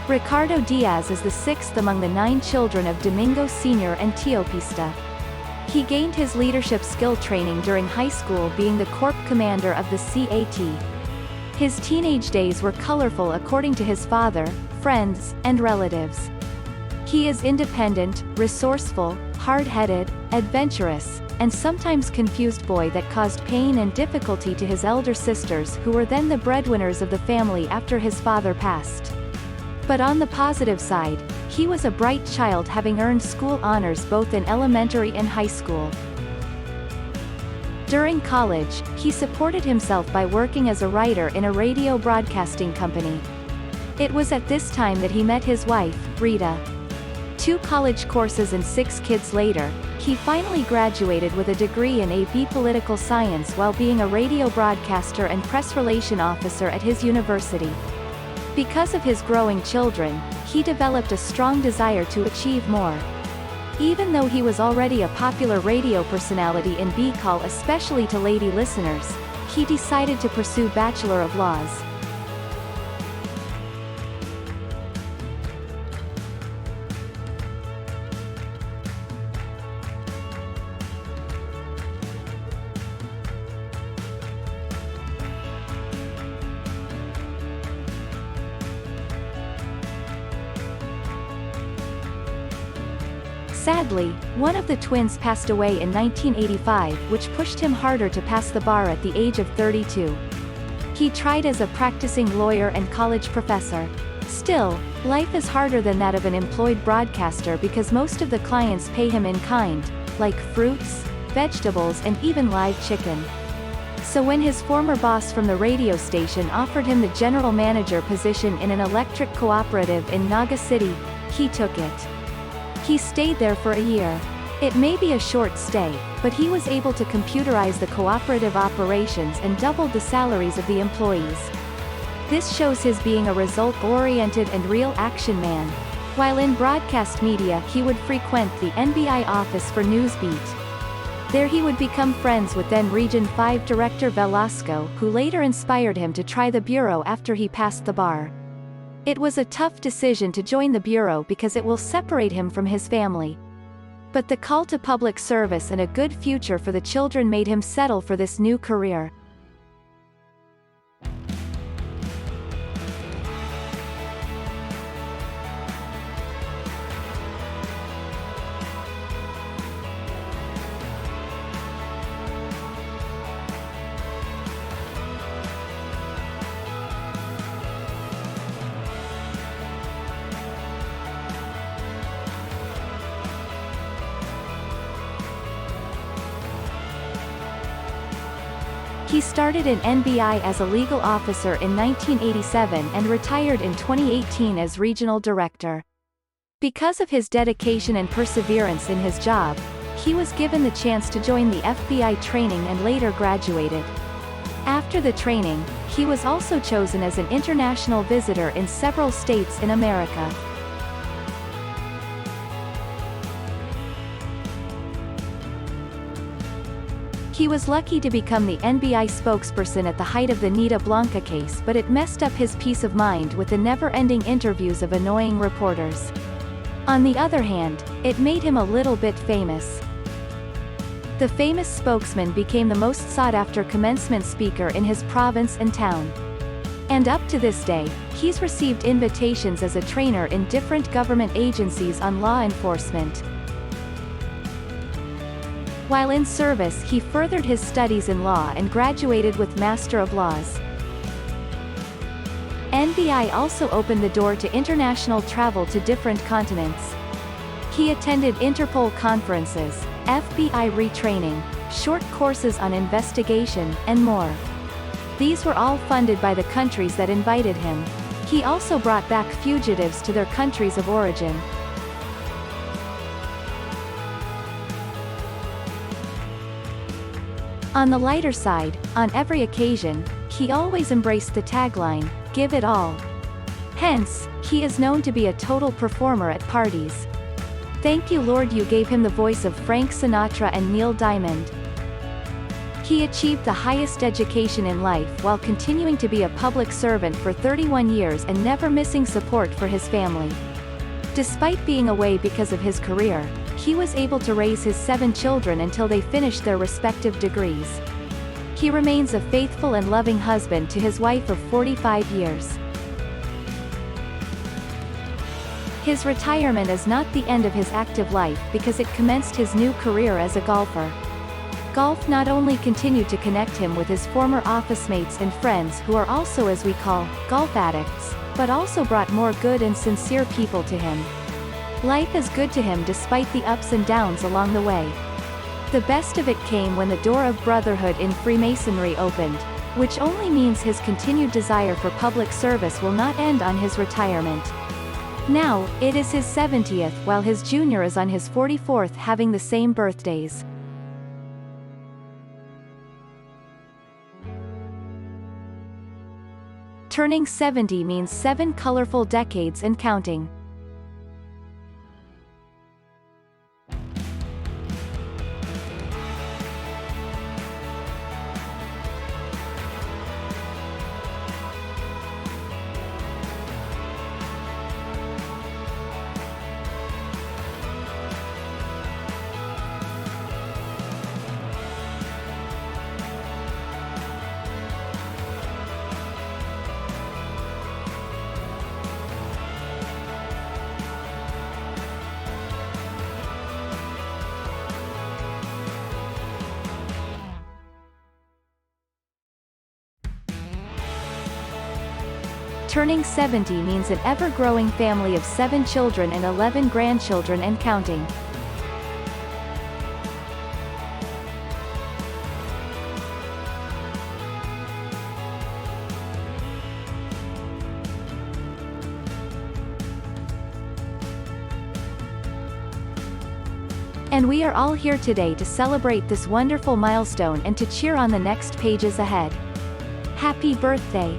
Ricardo Diaz is the sixth among the 9 children of Domingo Sr. and Teopista. He gained his leadership skill training during high school, being the corp commander of the CAT. His teenage days were colorful according to his father, friends, and relatives. He is independent, resourceful, hard-headed, adventurous, and sometimes confused boy that caused pain and difficulty to his elder sisters, who were then the breadwinners of the family after his father passed. But on the positive side, he was a bright child, having earned school honors both in elementary and high school. During college, he supported himself by working as a writer in a radio broadcasting company. It was at this time that he met his wife, Rita. 2 college courses and 6 kids later, he finally graduated with a degree in AB Political Science while being a radio broadcaster and press relation officer at his university. Because of his growing children, he developed a strong desire to achieve more. Even though he was already a popular radio personality in Bicol, especially to lady listeners, he decided to pursue Bachelor of Laws. Sadly, one of the twins passed away in 1985, which pushed him harder to pass the bar at the age of 32. He tried as a practicing lawyer and college professor. Still, life is harder than that of an employed broadcaster because most of the clients pay him in kind, like fruits, vegetables, and even live chicken. So when his former boss from the radio station offered him the general manager position in an electric cooperative in Naga City, he took it. He stayed there for a year. It may be a short stay, but he was able to computerize the cooperative operations and doubled the salaries of the employees. This shows his being a result-oriented and real action man. While in broadcast media, he would frequent the NBI office for Newsbeat. There he would become friends with then Region 5 Director Velasco, who later inspired him to try the bureau after he passed the bar. It was a tough decision to join the bureau because it will separate him from his family. But the call to public service and a good future for the children made him settle for this new career. He started in NBI as a legal officer in 1987 and retired in 2018 as regional director. Because of his dedication and perseverance in his job, he was given the chance to join the FBI training and later graduated. After the training, he was also chosen as an international visitor in several states in America. He was lucky to become the NBI spokesperson at the height of the Nita Blanca case, but it messed up his peace of mind with the never-ending interviews of annoying reporters. On the other hand, it made him a little bit famous. The famous spokesman became the most sought-after commencement speaker in his province and town. And up to this day, he's received invitations as a trainer in different government agencies on law enforcement. While in service, he furthered his studies in law and graduated with Master of Laws. NBI also opened the door to international travel to different continents. He attended Interpol conferences, FBI retraining, short courses on investigation, and more. These were all funded by the countries that invited him. He also brought back fugitives to their countries of origin. On the lighter side, on every occasion, he always embraced the tagline, "Give it all." Hence, he is known to be a total performer at parties. Thank you Lord you gave him the voice of Frank Sinatra and Neil Diamond. He achieved the highest education in life while continuing to be a public servant for 31 years and never missing support for his family. Despite being away because of his career, he was able to raise his 7 children until they finished their respective degrees. He remains a faithful and loving husband to his wife of 45 years. His retirement is not the end of his active life because it commenced his new career as a golfer. Golf not only continued to connect him with his former office mates and friends who are also, as we call, golf addicts, but also brought more good and sincere people to him. Life is good to him despite the ups and downs along the way. The best of it came when the door of brotherhood in Freemasonry opened, which only means his continued desire for public service will not end on his retirement. Now, it is his 70th while his junior is on his 44th, having the same birthdays. Turning 70 means 7 colorful decades and counting. Turning 70 means an ever-growing family of 7 children and 11 grandchildren and counting. And we are all here today to celebrate this wonderful milestone and to cheer on the next pages ahead. Happy birthday!